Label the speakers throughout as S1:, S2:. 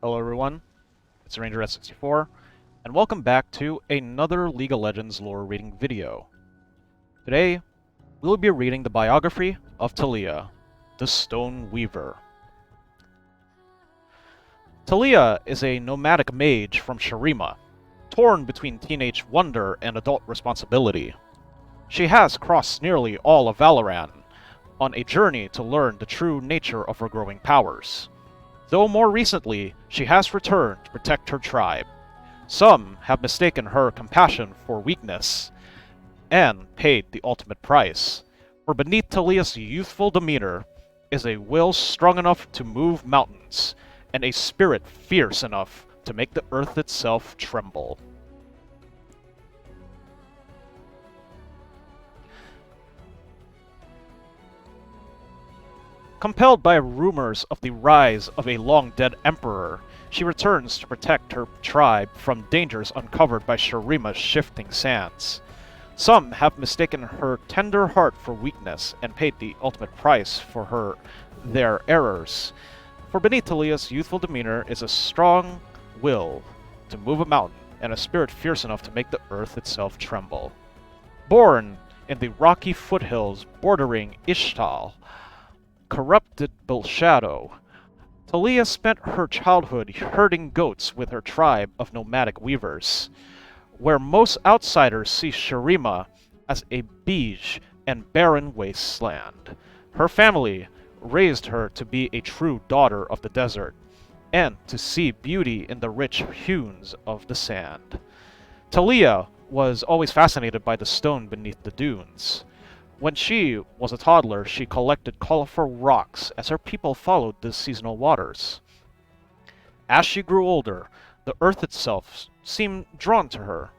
S1: Hello everyone, it's Ranger at 64, and welcome back to another League of Legends lore reading video. Today, we will be reading the biography of Taliyah, the Stoneweaver. Taliyah is a nomadic mage from Shurima, torn between teenage wonder and adult responsibility. She has crossed nearly all of Valoran on a journey to learn the true nature of her growing powers. Though more recently, she has returned to protect her tribe. Some have mistaken her compassion for weakness, and paid the ultimate price. For beneath Taliyah's youthful demeanor is a will strong enough to move mountains, and a spirit fierce enough to make the earth itself tremble. Compelled by rumors of the rise of a long-dead emperor, she returns to protect her tribe from dangers uncovered by Shurima's shifting sands. Some have mistaken her tender heart for weakness and paid the ultimate price for their errors. For beneath Taliyah's youthful demeanor is a strong will to move a mountain and a spirit fierce enough to make the earth itself tremble. Born in the rocky foothills bordering Ishtal, corrupted Shadow, Taliyah spent her childhood herding goats with her tribe of nomadic weavers, where most outsiders see Shurima as a beige and barren wasteland. Her family raised her to be a true daughter of the desert, and to see beauty in the rich hues of the sand. Taliyah was always fascinated by the stone beneath the dunes. When she was a toddler, she collected colorful rocks as her people followed the seasonal waters. As she grew older, the earth itself seemed drawn to her,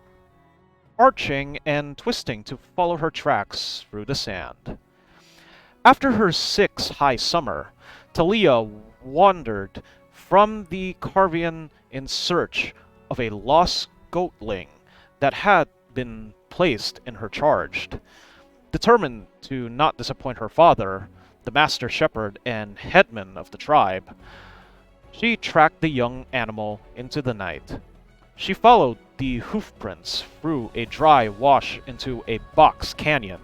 S1: arching and twisting to follow her tracks through the sand. After her sixth high summer, Taliyah wandered from the carve in search of a lost goatling that had been placed in her charge. Determined to not disappoint her father, the master shepherd and headman of the tribe, she tracked the young animal into the night. She followed the hoofprints through a dry wash into a box canyon.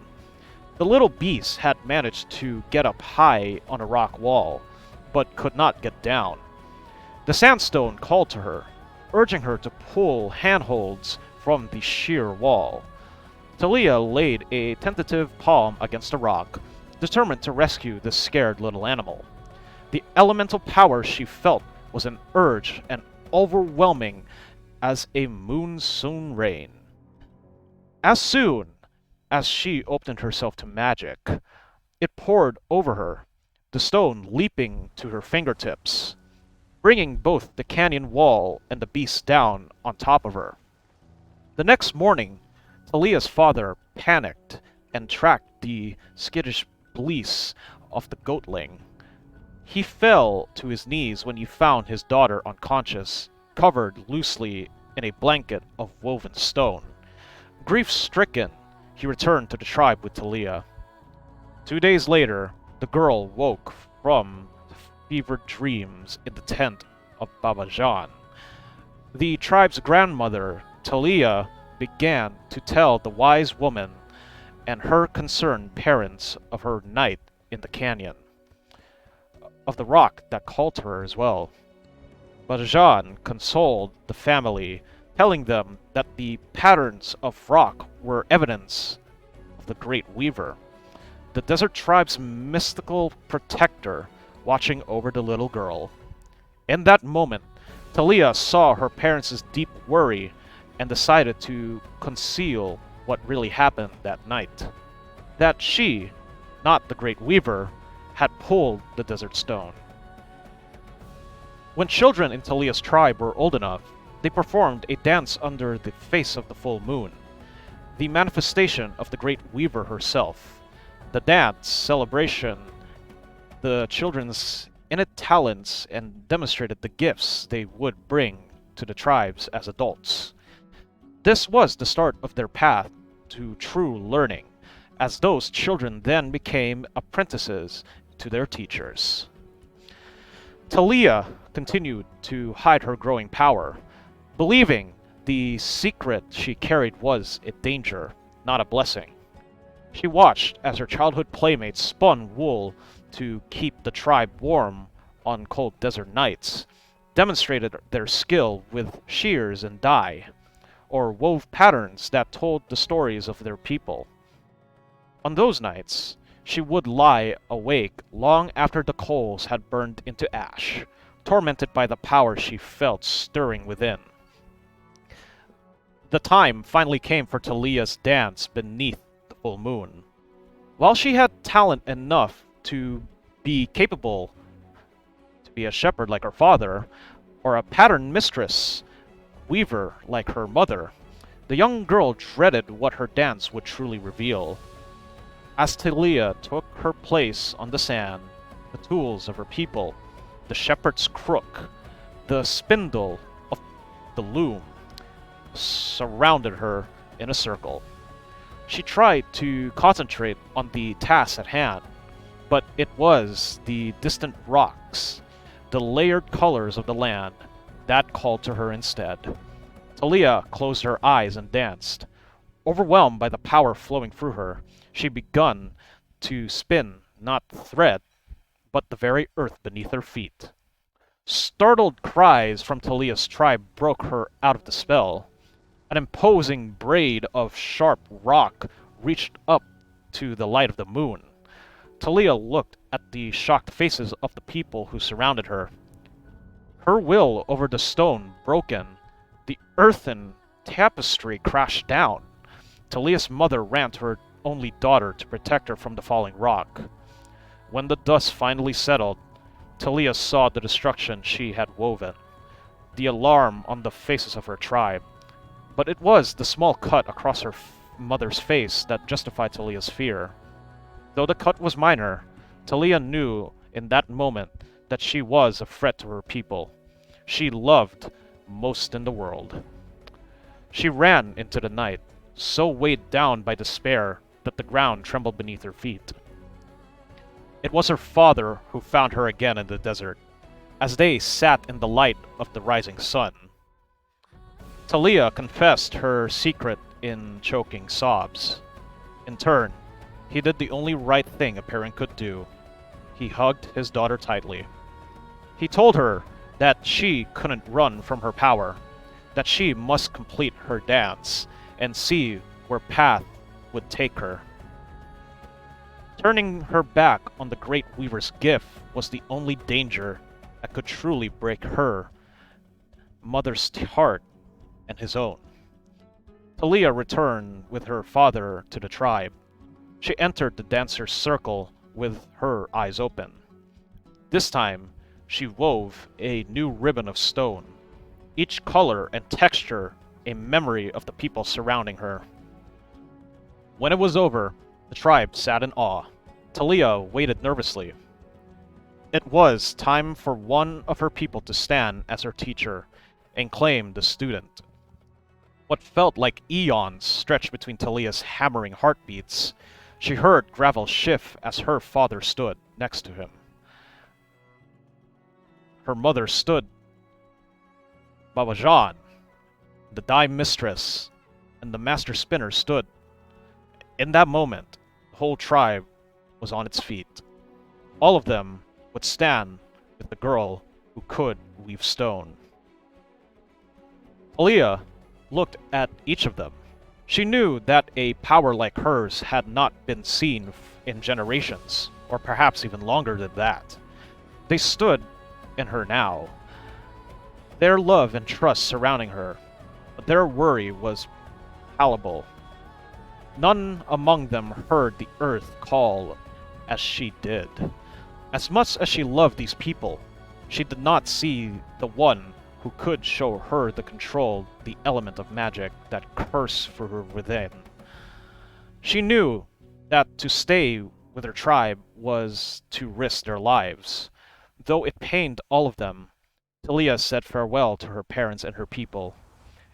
S1: The little beast had managed to get up high on a rock wall, but could not get down. The sandstone called to her, urging her to pull handholds from the sheer wall. Taliyah laid a tentative palm against a rock, determined to rescue the scared little animal. The elemental power she felt was an urge and overwhelming as a monsoon rain. As soon as she opened herself to magic, it poured over her, the stone leaping to her fingertips, bringing both the canyon wall and the beast down on top of her. The next morning, Taliyah's father panicked and tracked the skittish bleats of the goatling. He fell to his knees when he found his daughter unconscious, covered loosely in a blanket of woven stone. Grief-stricken, he returned to the tribe with Taliyah. 2 days later, the girl woke from fevered dreams in the tent of Babajan. The tribe's grandmother, Taliyah, began to tell the wise woman and her concerned parents of her night in the canyon, of the rock that called to her as well. Bajan consoled the family, telling them that the patterns of rock were evidence of the Great Weaver, the desert tribe's mystical protector, watching over the little girl. In that moment, Taliyah saw her parents' deep worry and decided to conceal what really happened that night. That she, not the Great Weaver, had pulled the desert stone. When children in Taliyah's tribe were old enough, they performed a dance under the face of the full moon, the manifestation of the Great Weaver herself. The dance celebration the children's innate talents and demonstrated the gifts they would bring to the tribes as adults. This was the start of their path to true learning, as those children then became apprentices to their teachers. Taliyah continued to hide her growing power, believing the secret she carried was a danger, not a blessing. She watched as her childhood playmates spun wool to keep the tribe warm on cold desert nights, demonstrated their skill with shears and dye, or wove patterns that told the stories of their people. On those nights, she would lie awake long after the coals had burned into ash, tormented by the power she felt stirring within. The time finally came for Taliyah's dance beneath the full moon. While she had talent enough to be capable to be a shepherd like her father, or a pattern mistress, weaver like her mother, the young girl dreaded what her dance would truly reveal. As Taliyah took her place on the sand, the tools of her people, the shepherd's crook, the spindle of the loom, surrounded her in a circle. She tried to concentrate on the task at hand, but it was the distant rocks, the layered colors of the land, that called to her instead. Taliyah closed her eyes and danced. Overwhelmed by the power flowing through her, she begun to spin not thread, but the very earth beneath her feet. Startled cries from Taliyah's tribe broke her out of the spell. An imposing braid of sharp rock reached up to the light of the moon. Taliyah looked at the shocked faces of the people who surrounded her. Her will over the stone broken, the earthen tapestry crashed down. Taliyah's mother ran to her only daughter to protect her from the falling rock. When the dust finally settled, Taliyah saw the destruction she had woven, the alarm on the faces of her tribe. But it was the small cut across her mother's face that justified Taliyah's fear. Though the cut was minor, Taliyah knew in that moment that she was a threat to her people. She loved most in the world. She ran into the night, so weighed down by despair that the ground trembled beneath her feet. It was her father who found her again in the desert, as they sat in the light of the rising sun. Taliyah confessed her secret in choking sobs. In turn, he did the only right thing a parent could do. He hugged his daughter tightly. He told her that she couldn't run from her power, that she must complete her dance and see where path would take her. Turning her back on the great weaver's gift was the only danger that could truly break her mother's heart and his own. Taliyah returned with her father to the tribe. She entered the dancer's circle with her eyes open. This time, she wove a new ribbon of stone, each color and texture a memory of the people surrounding her. When it was over, the tribe sat in awe. Taliyah waited nervously. It was time for one of her people to stand as her teacher and claim the student. What felt like eons stretched between Taliyah's hammering heartbeats. She heard gravel shift as her father stood next to him. Her mother stood. Baba Jean, the dye mistress, and the master spinner stood. In that moment, the whole tribe was on its feet. All of them would stand with the girl who could weave stone. Taliyah looked at each of them. She knew that a power like hers had not been seen in generations, or perhaps even longer than that. They stood in her now, their love and trust surrounding her, but their worry was palpable. None among them heard the earth call as she did. As much as she loved these people, she did not see the one who could show her the control, the element of magic that cursed for her within. She knew that to stay with her tribe was to risk their lives. Though it pained all of them, Taliyah said farewell to her parents and her people,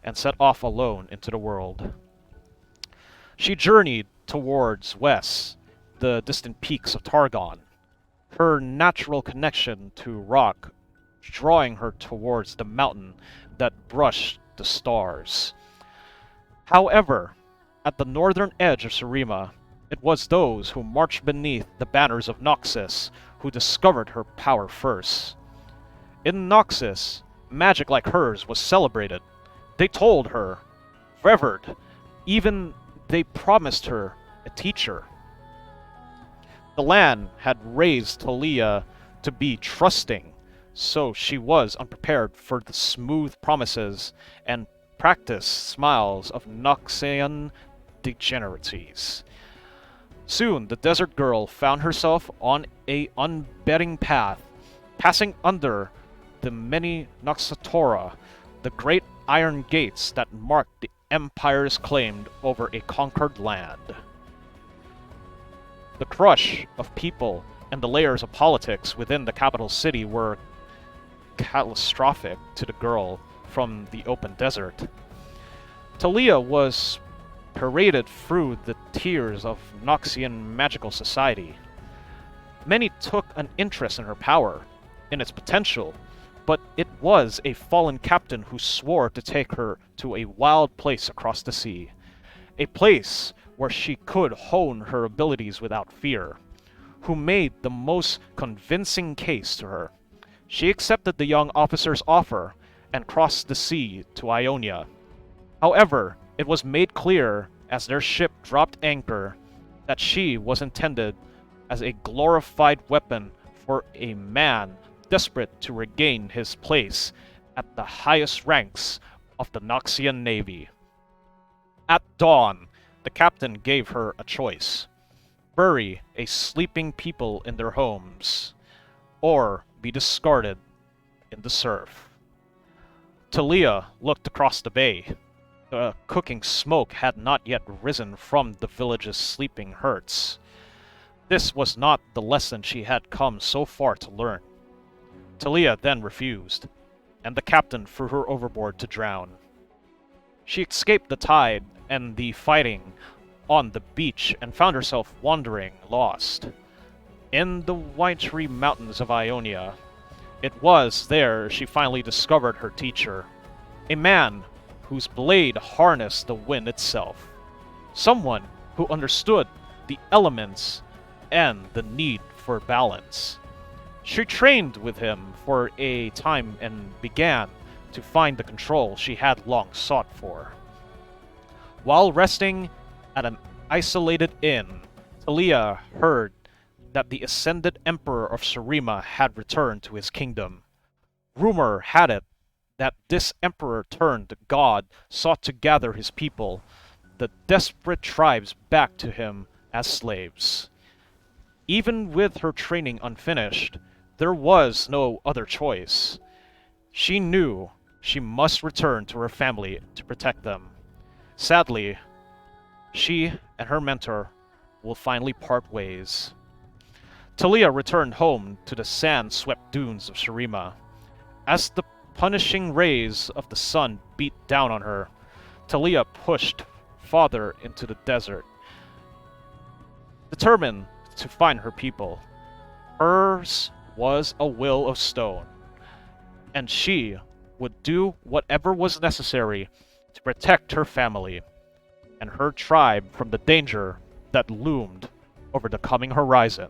S1: and set off alone into the world. She journeyed towards west, the distant peaks of Targon. Her natural connection to rock drawing her towards the mountain that brushed the stars. However, at the northern edge of Shurima, it was those who marched beneath the banners of Noxus who discovered her power first. In Noxus, magic like hers was celebrated. They told her, revered, even they promised her a teacher. The land had raised Taliyah to be trusting, so she was unprepared for the smooth promises and practiced smiles of Noxian degeneracies. Soon the desert girl found herself on a unbending path, passing under the many Noxatora, the great iron gates that marked the empires claimed over a conquered land. The crush of people and the layers of politics within the capital city were catastrophic to the girl from the open desert. Taliyah was paraded through the tiers of Noxian magical society. Many took an interest in her power, in its potential, but it was a fallen captain who swore to take her to a wild place across the sea, a place where she could hone her abilities without fear, who made the most convincing case to her. She accepted the young officer's offer and crossed the sea to Ionia. However, it was made clear as their ship dropped anchor that she was intended as a glorified weapon for a man desperate to regain his place at the highest ranks of the Noxian Navy. At dawn, the captain gave her a choice: bury a sleeping people in their homes, or be discarded in the surf. Taliyah looked across the bay. The cooking smoke had not yet risen from the village's sleeping herds. This was not the lesson she had come so far to learn. Taliyah then refused, and the captain threw her overboard to drown. She escaped the tide and the fighting on the beach and found herself wandering lost in the wintry mountains of Ionia. It was there she finally discovered her teacher, a man whose blade harnessed the wind itself, someone who understood the elements and the need for balance. She trained with him for a time and began to find the control she had long sought for. While resting at an isolated inn, Taliyah heard that the ascended Emperor of Shurima had returned to his kingdom. Rumor had it that this emperor turned god sought to gather his people, the desperate tribes, back to him as slaves. Even with her training unfinished, there was no other choice. She knew she must return to her family to protect them. Sadly, she and her mentor will finally part ways. Taliyah returned home to the sand-swept dunes of Shurima. As the punishing rays of the sun beat down on her, Taliyah pushed farther into the desert, determined to find her people. Hers was a will of stone, and she would do whatever was necessary to protect her family and her tribe from the danger that loomed over the coming horizon.